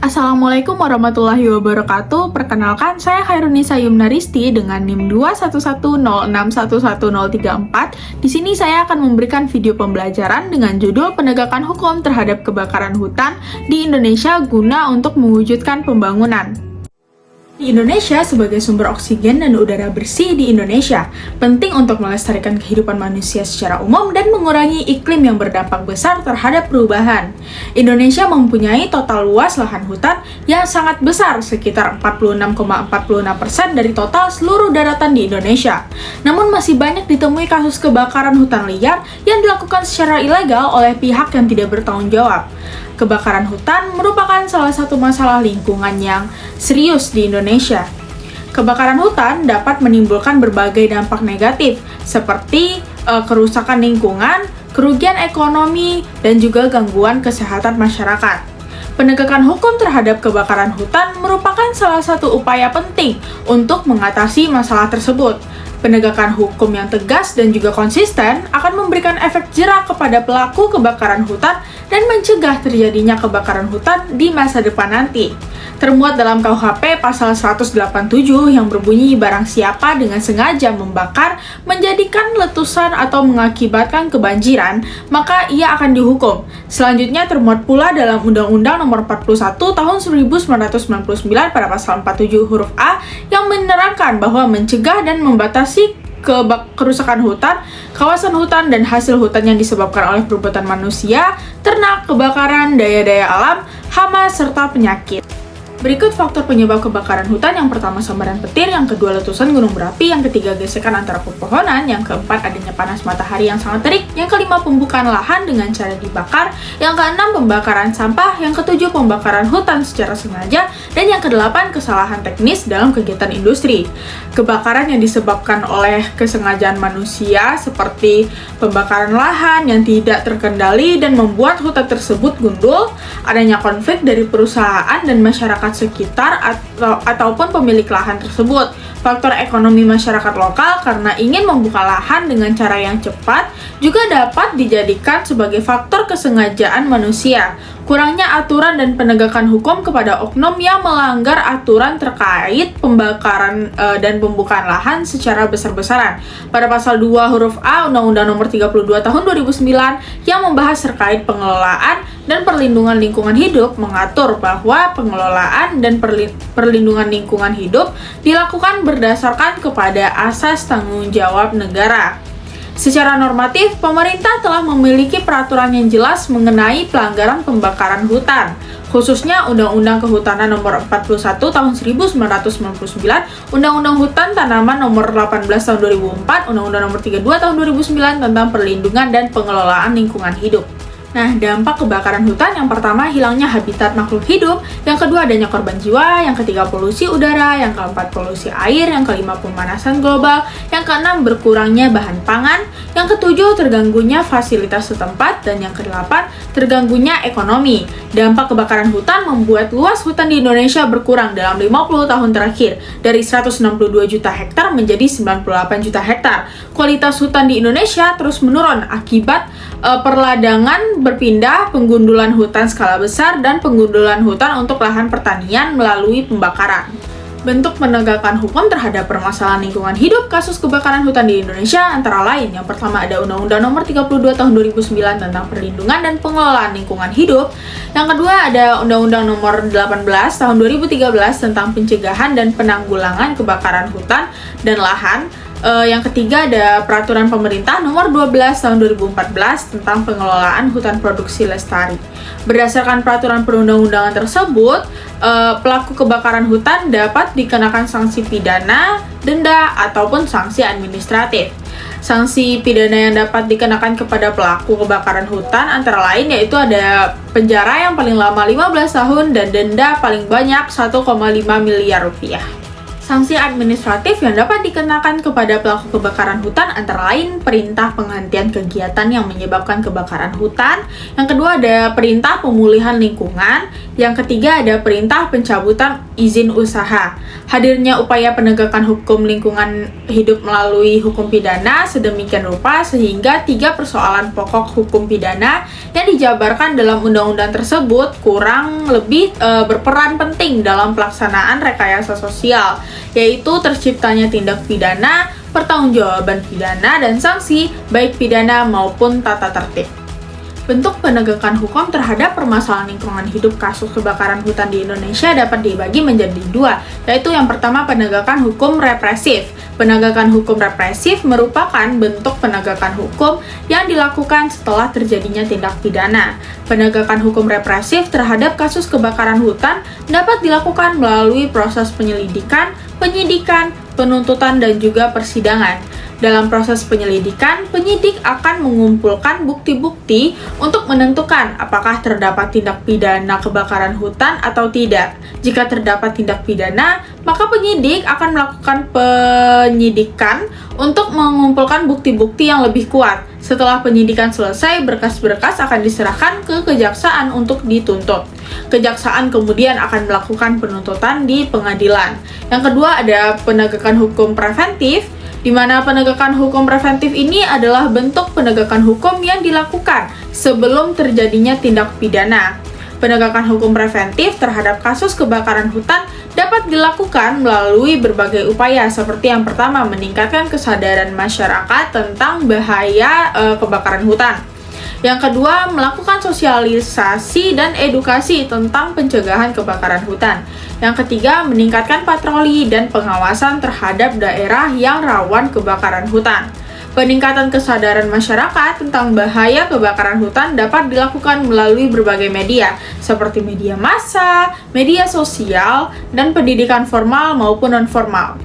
Assalamualaikum warahmatullahi wabarakatuh. Perkenalkan, saya Khairunisa Yumnaristi dengan NIM 21106111034. Di sini saya akan memberikan video pembelajaran dengan judul Penegakan Hukum Terhadap Kebakaran Hutan di Indonesia guna untuk mewujudkan pembangunan. Di Indonesia sebagai sumber oksigen dan udara bersih di Indonesia, penting untuk melestarikan kehidupan manusia secara umum dan mengurangi iklim yang berdampak besar terhadap perubahan. Indonesia mempunyai total luas lahan hutan yang sangat besar, sekitar 46,46% dari total seluruh daratan di Indonesia. Namun masih banyak ditemui kasus kebakaran hutan liar yang dilakukan secara ilegal oleh pihak yang tidak bertanggung jawab. Kebakaran hutan merupakan salah satu masalah lingkungan yang serius di Indonesia. Kebakaran hutan dapat menimbulkan berbagai dampak negatif, seperti kerusakan lingkungan, kerugian ekonomi, dan juga gangguan kesehatan masyarakat. Penegakan hukum terhadap kebakaran hutan merupakan salah satu upaya penting untuk mengatasi masalah tersebut. Penegakan hukum yang tegas dan juga konsisten akan memberikan efek jera kepada pelaku kebakaran hutan dan mencegah terjadinya kebakaran hutan di masa depan nanti. Termuat dalam KUHP pasal 187 yang berbunyi barang siapa dengan sengaja membakar, menjadikan letusan atau mengakibatkan kebanjiran, maka ia akan dihukum. Selanjutnya termuat pula dalam Undang-Undang Nomor 41 Tahun 1999 pada pasal 47 huruf A yang menerangkan bahwa mencegah dan membatasi kerusakan hutan, kawasan hutan, dan hasil hutan yang disebabkan oleh perbuatan manusia, ternak, kebakaran, daya-daya alam, hama, serta penyakit. Berikut faktor penyebab kebakaran hutan. Yang pertama, sambaran petir, yang kedua, letusan gunung berapi, yang ketiga, gesekan antara pepohonan, yang keempat, adanya panas matahari yang sangat terik, yang kelima, pembukaan lahan dengan cara dibakar, yang keenam, pembakaran sampah, yang ketujuh, pembakaran hutan secara sengaja, dan yang kedelapan, kesalahan teknis dalam kegiatan industri. Kebakaran yang disebabkan oleh kesengajaan manusia seperti pembakaran lahan yang tidak terkendali dan membuat hutan tersebut gundul, adanya konflik dari perusahaan dan masyarakat sekitar ataupun pemilik lahan tersebut. Faktor ekonomi masyarakat lokal karena ingin membuka lahan dengan cara yang cepat juga dapat dijadikan sebagai faktor kesengajaan manusia. Kurangnya aturan dan penegakan hukum kepada oknum yang melanggar aturan terkait pembakaran dan pembukaan lahan secara besar-besaran. Pada pasal 2 huruf A Undang-Undang Nomor 32 Tahun 2009 yang membahas terkait pengelolaan dan perlindungan lingkungan hidup mengatur bahwa pengelolaan dan perlindungan lingkungan hidup dilakukan berdasarkan kepada asas tanggung jawab negara. Secara normatif, pemerintah telah memiliki peraturan yang jelas mengenai pelanggaran pembakaran hutan, khususnya Undang-Undang Kehutanan Nomor 41 Tahun 1999, Undang-Undang Hutan Tanaman Nomor 18 Tahun 2004, Undang-Undang Nomor 32 Tahun 2009 tentang perlindungan dan pengelolaan lingkungan hidup. Nah, dampak kebakaran hutan yang pertama, hilangnya habitat makhluk hidup, yang kedua, adanya korban jiwa, yang ketiga, polusi udara, yang keempat, polusi air, yang kelima, pemanasan global, yang keenam, berkurangnya bahan pangan, yang ketujuh, terganggunya fasilitas setempat, dan yang kedelapan, terganggunya ekonomi. Dampak kebakaran hutan membuat luas hutan di Indonesia berkurang dalam 50 tahun terakhir, dari 162 juta hektar menjadi 98 juta hektar. Kualitas hutan di Indonesia terus menurun akibat perladangan berpindah, penggundulan hutan skala besar, dan penggundulan hutan untuk lahan pertanian melalui pembakaran. Bentuk penegakan hukum terhadap permasalahan lingkungan hidup kasus kebakaran hutan di Indonesia antara lain, yang pertama ada Undang-Undang Nomor 32 Tahun 2009 tentang perlindungan dan pengelolaan lingkungan hidup, yang kedua ada Undang-Undang Nomor 18 Tahun 2013 tentang pencegahan dan penanggulangan kebakaran hutan dan lahan, yang ketiga ada Peraturan Pemerintah Nomor 12 Tahun 2014 tentang pengelolaan hutan produksi lestari. Berdasarkan peraturan perundang-undangan tersebut, pelaku kebakaran hutan dapat dikenakan sanksi pidana, denda, ataupun sanksi administratif. Sanksi pidana yang dapat dikenakan kepada pelaku kebakaran hutan antara lain yaitu ada penjara yang paling lama 15 tahun dan denda paling banyak 1,5 miliar rupiah. Sanksi administratif yang dapat dikenakan kepada pelaku kebakaran hutan antara lain perintah penghentian kegiatan yang menyebabkan kebakaran hutan, yang kedua ada perintah pemulihan lingkungan, yang ketiga ada perintah pencabutan izin usaha. Hadirnya upaya penegakan hukum lingkungan hidup melalui hukum pidana sedemikian rupa sehingga 3 persoalan pokok hukum pidana yang dijabarkan dalam undang-undang tersebut kurang lebih berperan penting dalam pelaksanaan rekayasa sosial, yaitu terciptanya tindak pidana, pertanggungjawaban pidana, dan sanksi baik pidana maupun tata tertib. Bentuk penegakan hukum terhadap permasalahan lingkungan hidup kasus kebakaran hutan di Indonesia dapat dibagi menjadi 2, yaitu yang pertama penegakan hukum represif. Penegakan hukum represif merupakan bentuk penegakan hukum yang dilakukan setelah terjadinya tindak pidana. Penegakan hukum represif terhadap kasus kebakaran hutan dapat dilakukan melalui proses penyelidikan, penyidikan, penuntutan, dan juga persidangan. Dalam proses penyelidikan, penyidik akan mengumpulkan bukti-bukti untuk menentukan apakah terdapat tindak pidana kebakaran hutan atau tidak. Jika terdapat tindak pidana, maka penyidik akan melakukan penyidikan untuk mengumpulkan bukti-bukti yang lebih kuat. Setelah penyidikan selesai, berkas-berkas akan diserahkan ke kejaksaan untuk dituntut. Kejaksaan kemudian akan melakukan penuntutan di pengadilan. Yang kedua ada penegakan hukum preventif, di mana penegakan hukum preventif ini adalah bentuk penegakan hukum yang dilakukan sebelum terjadinya tindak pidana. Penegakan hukum preventif terhadap kasus kebakaran hutan dapat dilakukan melalui berbagai upaya, seperti yang pertama, meningkatkan kesadaran masyarakat tentang bahaya kebakaran hutan. Yang kedua, melakukan sosialisasi dan edukasi tentang pencegahan kebakaran hutan. Yang ketiga, meningkatkan patroli dan pengawasan terhadap daerah yang rawan kebakaran hutan. Peningkatan kesadaran masyarakat tentang bahaya kebakaran hutan dapat dilakukan melalui berbagai media, seperti media massa, media sosial, dan pendidikan formal maupun non-formal.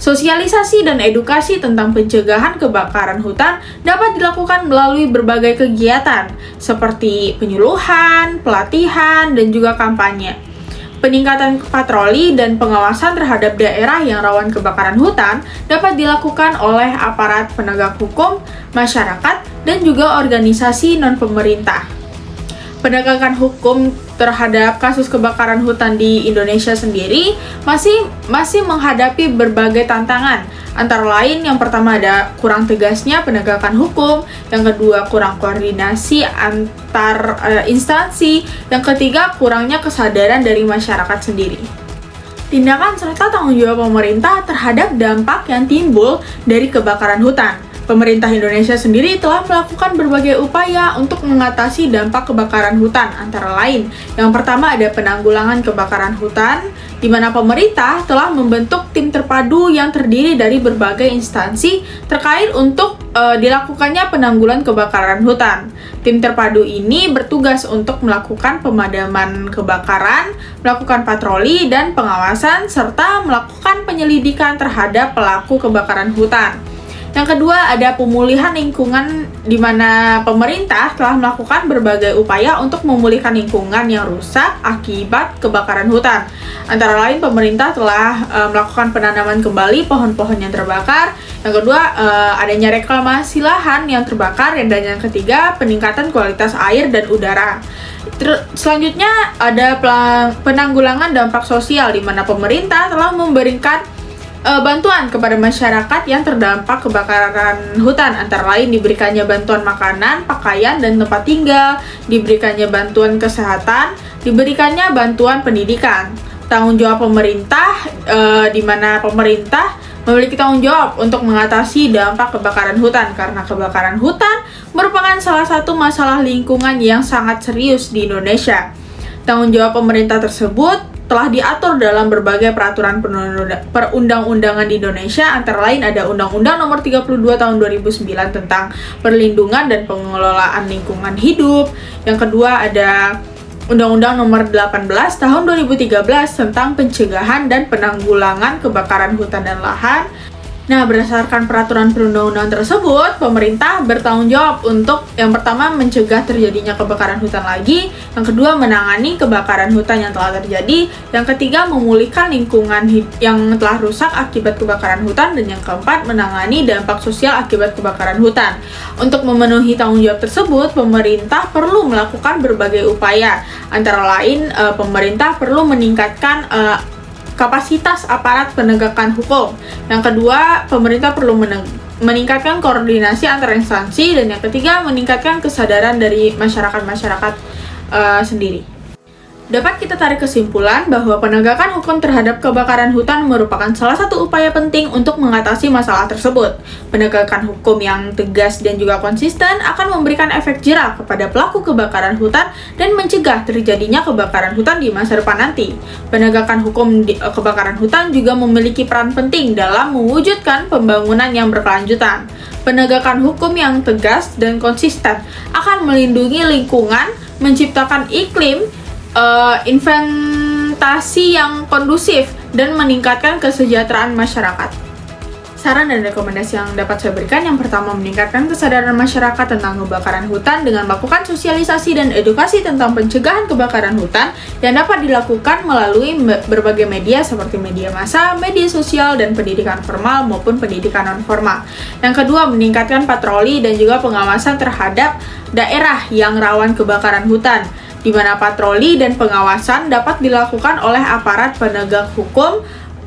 Sosialisasi dan edukasi tentang pencegahan kebakaran hutan dapat dilakukan melalui berbagai kegiatan, seperti penyuluhan, pelatihan, dan juga kampanye. Peningkatan patroli dan pengawasan terhadap daerah yang rawan kebakaran hutan dapat dilakukan oleh aparat penegak hukum, masyarakat, dan juga organisasi non-pemerintah. Penegakan hukum terhadap kasus kebakaran hutan di Indonesia sendiri masih menghadapi berbagai tantangan. Antara lain, yang pertama ada kurang tegasnya penegakan hukum, yang kedua kurang koordinasi antar instansi, yang ketiga kurangnya kesadaran dari masyarakat sendiri. Tindakan serta tanggung jawab pemerintah terhadap dampak yang timbul dari kebakaran hutan. Pemerintah Indonesia sendiri telah melakukan berbagai upaya untuk mengatasi dampak kebakaran hutan, antara lain yang pertama ada penanggulangan kebakaran hutan, di mana pemerintah telah membentuk tim terpadu yang terdiri dari berbagai instansi terkait untuk dilakukannya penanggulangan kebakaran hutan. Tim terpadu ini bertugas untuk melakukan pemadaman kebakaran, melakukan patroli dan pengawasan, serta melakukan penyelidikan terhadap pelaku kebakaran hutan. Yang kedua, ada pemulihan lingkungan, di mana pemerintah telah melakukan berbagai upaya untuk memulihkan lingkungan yang rusak akibat kebakaran hutan. Antara lain, pemerintah telah melakukan penanaman kembali pohon-pohon yang terbakar. Yang kedua, adanya reklamasi lahan yang terbakar. Dan yang ketiga, peningkatan kualitas air dan udara. Selanjutnya, ada penanggulangan dampak sosial, di mana pemerintah telah memberikan bantuan kepada masyarakat yang terdampak kebakaran hutan, antara lain diberikannya bantuan makanan, pakaian, dan tempat tinggal, diberikannya bantuan kesehatan, diberikannya bantuan pendidikan. Tanggung jawab pemerintah, di mana pemerintah memiliki tanggung jawab untuk mengatasi dampak kebakaran hutan, karena kebakaran hutan merupakan salah satu masalah lingkungan yang sangat serius di Indonesia. Tanggung jawab pemerintah tersebut telah diatur dalam berbagai peraturan perundang-undangan di Indonesia, antara lain ada Undang-Undang Nomor 32 Tahun 2009 tentang Perlindungan dan Pengelolaan Lingkungan Hidup. Yang kedua ada Undang-Undang Nomor 18 Tahun 2013 tentang Pencegahan dan Penanggulangan Kebakaran Hutan dan Lahan. Nah, berdasarkan peraturan perundang-undangan tersebut, pemerintah bertanggung jawab untuk yang pertama mencegah terjadinya kebakaran hutan lagi, yang kedua menangani kebakaran hutan yang telah terjadi, yang ketiga memulihkan lingkungan yang telah rusak akibat kebakaran hutan, dan yang keempat menangani dampak sosial akibat kebakaran hutan. Untuk memenuhi tanggung jawab tersebut, pemerintah perlu melakukan berbagai upaya, antara lain pemerintah perlu meningkatkan kapasitas aparat penegakan hukum. Yang kedua, pemerintah perlu meningkatkan koordinasi antar instansi, dan yang ketiga, meningkatkan kesadaran dari masyarakat sendiri. Dapat kita tarik kesimpulan bahwa penegakan hukum terhadap kebakaran hutan merupakan salah satu upaya penting untuk mengatasi masalah tersebut. Penegakan hukum yang tegas dan juga konsisten akan memberikan efek jera kepada pelaku kebakaran hutan dan mencegah terjadinya kebakaran hutan di masa depan nanti. Penegakan hukum kebakaran hutan juga memiliki peran penting dalam mewujudkan pembangunan yang berkelanjutan. Penegakan hukum yang tegas dan konsisten akan melindungi lingkungan, menciptakan iklim investasi yang kondusif, dan meningkatkan kesejahteraan masyarakat. Saran dan rekomendasi yang dapat saya berikan, yang pertama, meningkatkan kesadaran masyarakat tentang kebakaran hutan dengan melakukan sosialisasi dan edukasi tentang pencegahan kebakaran hutan yang dapat dilakukan melalui berbagai media seperti media massa, media sosial, dan pendidikan formal maupun pendidikan non-formal. Yang kedua, meningkatkan patroli dan juga pengawasan terhadap daerah yang rawan kebakaran hutan, di mana patroli dan pengawasan dapat dilakukan oleh aparat penegak hukum,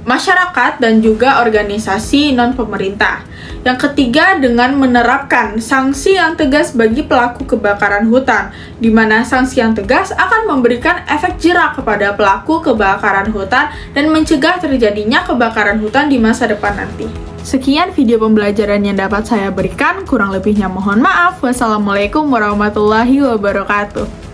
masyarakat, dan juga organisasi non-pemerintah. Yang ketiga, dengan menerapkan sanksi yang tegas bagi pelaku kebakaran hutan, di mana sanksi yang tegas akan memberikan efek jera kepada pelaku kebakaran hutan dan mencegah terjadinya kebakaran hutan di masa depan nanti. Sekian video pembelajaran yang dapat saya berikan, kurang lebihnya mohon maaf. Wassalamualaikum warahmatullahi wabarakatuh.